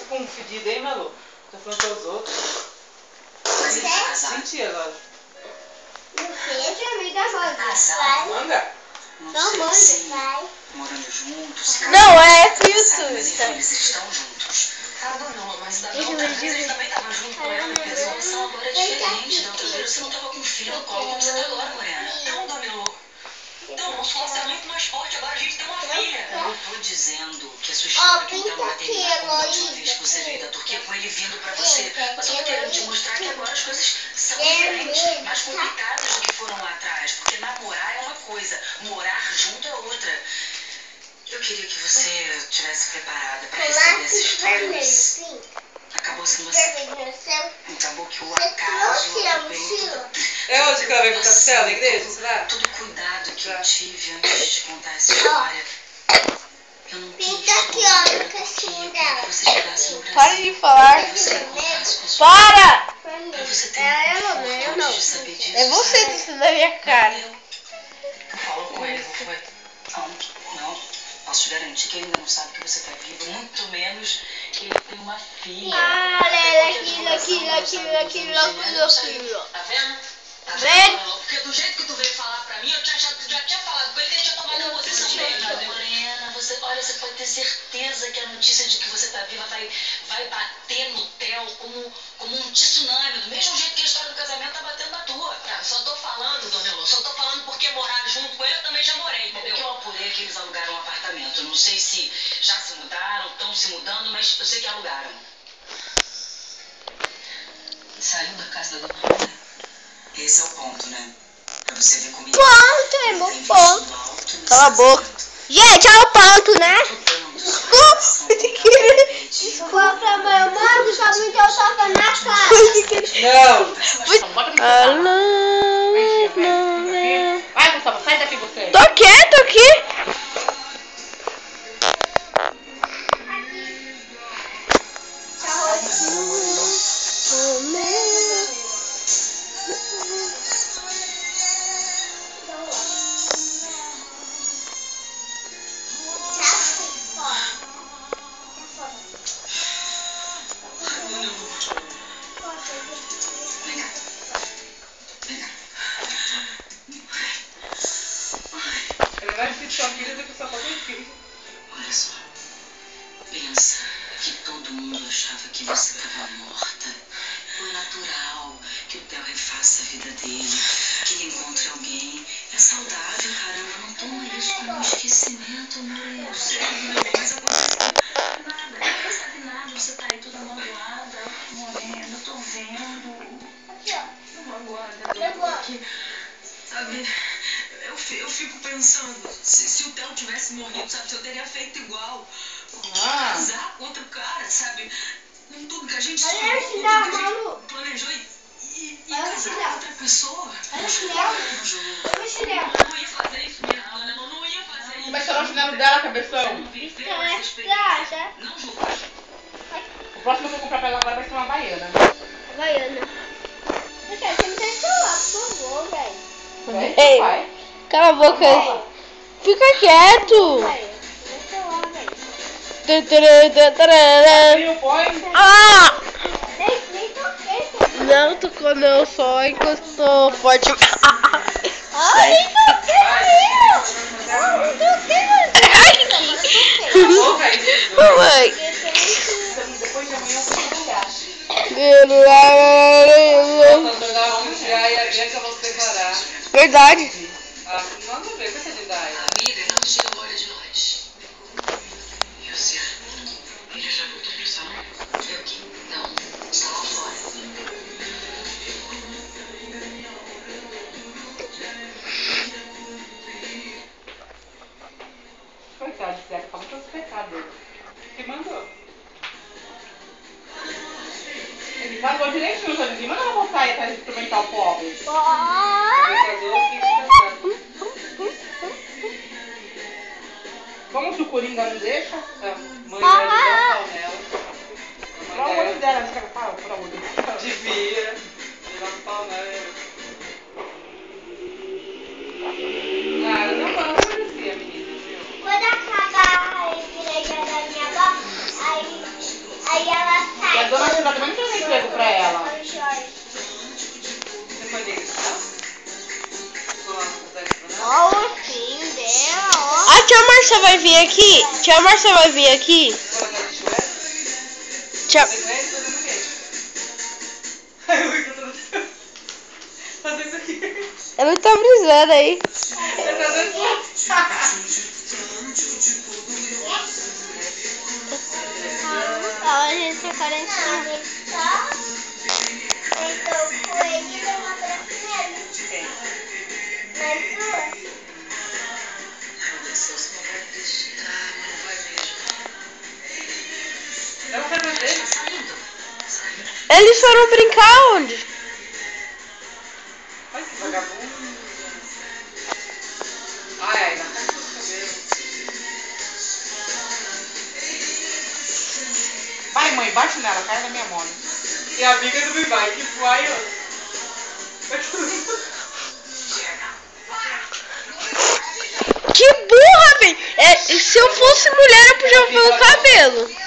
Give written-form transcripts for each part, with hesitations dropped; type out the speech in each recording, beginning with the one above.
ficou um fedido, hein, Malu? Tá falando com os outros. Você? Senti agora. Não seja amiga manga. Manga? Não manga, vai. Morando juntos. Não, é isso. Eles estão juntos. Ela dominou, mas da outra vez ele também estava junto com ela. A resolução agora é diferente. Da outra vez você não estava com filho no colo como você está agora, Morena. Não dominou. Então, o nosso laço é muito mais forte. Agora a gente tem uma filha. Eu não tô dizendo que a sua história que não vai terminar como da última vez que você veio da Turquia com ele vindo pra você. Mas eu tô querendo te mostrar que agora as coisas são diferentes, mais complicadas do que foram lá atrás. Porque namorar é uma coisa, morar junto é outra. Eu queria que você estivesse preparada pra receber essa história, mas acabou sendo assim. Acabou que o acaso... É hoje que ela veio pro castelo da igreja, será? Todo o cuidado que eu tive antes de contar essa história, eu não quis Pinta aqui, ó, no caixinho dela. que você chegasse no Brasil. Para de falar. Que você contasse com a sua Para! pra você ter um conforto antes de saber disso, É você que está na minha cara. Falou com ele, não foi? Não. Posso te garantir que ele ainda não sabe que você está viva, muito menos que ele tem uma filha. Aquilo. Tá vendo? Tá Vendo? vendo? Porque do jeito que tu veio falar pra mim, eu tinha achado que tu já tinha falado com ele, que ele tinha tomado a posição dele. Morena, você pode ter certeza que a notícia de que você tá viva vai bater no Theo como um tsunami, do mesmo jeito que a história do casamento tá batendo na tua. Só tô falando, Dona Elô, só tô falando porque morar junto com ele eu também já morei, entendeu? O que eu apurei é que eles alugaram um apartamento. Eu não sei se já se mudaram, estão se mudando, mas eu sei que alugaram. Saiu da casa da Dona Ana. Esse é o ponto, né? Pra você ver comigo. Ponto, é bom ponto. Cala a boca. Gente, é o ponto, né? Desculpa, mãe, eu mando só porque eu tava na cara. Não! Vai, Gustavo, sai daqui você. Tô aqui. Ele vai vestir sua filha do que sua própria filha. Olha só. Pensa que todo mundo achava que você estava morta. Foi natural que o Theo refaça a vida dele, que ele encontre alguém. É saudável, caramba. Não toma isso como um esquecimento, amor. Eu sei, mas aconteceu nada. Não sabe nada. Você tá aí toda magoada. Morena, eu tô vendo. Magoada. Aqui. Sabe, eu fico pensando, se o Theo tivesse morrido, sabe, se eu teria feito igual. Casar com outro cara, sabe? Com tudo que a gente sonhou, com tudo que a gente planejou e casar com outra pessoa. Eu não ia fazer isso mesmo, eu não ia fazer isso. Vai chorar o chinelo dela, cabeção. Não julga. O próximo que eu comprar pra ela agora vai ser uma baiana. Havaiana. Você me deixa lá, por favor, velho. Ei, Vai. cala a boca. Fica quieto. Deixa lá, velho. Abriu, põe. Ah! Nem toquei, velho. Não tocou não, só encostou forte. Ai, nem toquei, Mamãe. Depois de amanhã eu vou trabalhar. Vamos tirar e a Bianca vão se declarar. Verdade. Ah, nada a ver, coisa de idade. Amiga, não tira o olho de nós. E você? Ele já voltou pro salão? Eu aqui? Não, está lá fora. Coitado de Zeca, fala todos os pecados dele. Quem mandou? Ele pagou direitinho, já dizia, manda ela voltar e atrás de instrumental pobre. Como que o Coringa não deixa? A mãe dela dá um pau nela. Pra o olho dela, você quer falar? Pra o olho dela. Devia. Dá um pau nela. Ah, não vamos conhecer a menina, viu? Quando acabar a igreja da minha avó, aí a tá também não tem emprego pra ela. Olha, joia. Depois disso, tá? Ó o ursinho dela, ó. A tia Marcia vai vir aqui? Tia Marcia vai vir aqui? Tia... Fazer isso aqui. Ela tá brisando aí. Ó, gente, agora a gente tá. Então, o coelho deu uma bracinha. Mas sua? Eles foram brincar onde? Olha que vagabundo. Ai, ai, não. Vai, mãe, bate nela, cai na minha mão. E a amiga do Bibai, que vai, ó. Que burra, velho! Se eu fosse mulher, eu podia fazer o cabelo.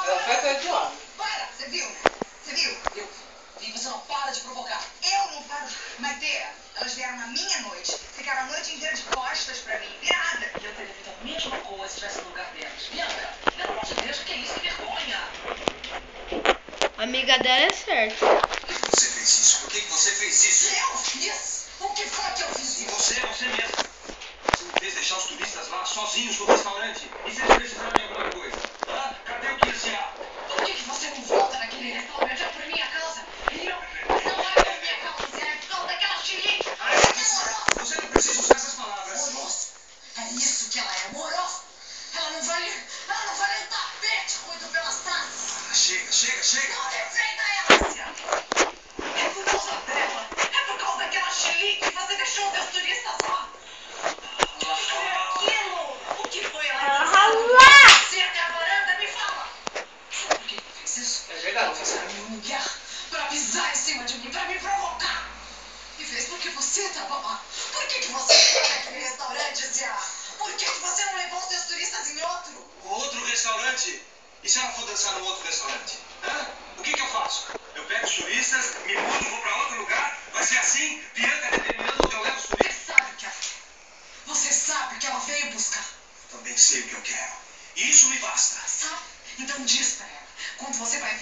Ela foi até de lá. Para! Você viu? Você viu? Eu vi, você não para de provocar. Eu não paro. Maite, elas vieram na minha noite, ficaram a noite inteira de costas pra mim, virada. E eu teria feito a mesma coisa se estivesse no lugar delas. Bianca, pelo amor de Deus, o que é isso? Que vergonha! A amiga dela é certa. Por que você fez isso? Por que você fez isso? Eu fiz? O que foi que eu fiz? Você mesmo. Você me fez deixar os turistas lá sozinhos no restaurante. E se eles precisarem de alguma coisa? Hã? Cadê o Kirsiá? Por que você não volta naquele restaurante? É por minha causa. E eu não é por minha causa, é por causa daquela xilique. Você não precisa usar essas palavras. Moroso. É isso que ela é, moroso. Ela não vale um tapete muito pelas taças. Chega. Não defenda ela, Luciano. É por causa dela. É por causa daquela xilique. Você deixou meus turistas lá. O que foi aquilo? O que foi ela? Você até a varanda, me fala. Sabe por que fez isso? É verdade. Ela fez pra me humilhar, pra pisar em cima de mim, pra me provocar. E fez porque você tava lá. Por que você foi naquele restaurante, Zia? Por que você não levou os seus turistas em outro? Outro restaurante? E se ela for dançar no outro restaurante? Hã? O que eu faço? Eu pego os turistas, me mudo, vou pra outro lugar? Vai ser assim? Bianca determinando onde eu levo os turistas? Você sabe o que ela quer. Você sabe o que ela veio buscar. Também sei o que eu quero. E isso me basta. Sabe? Então diz pra ela. Quando você vai ver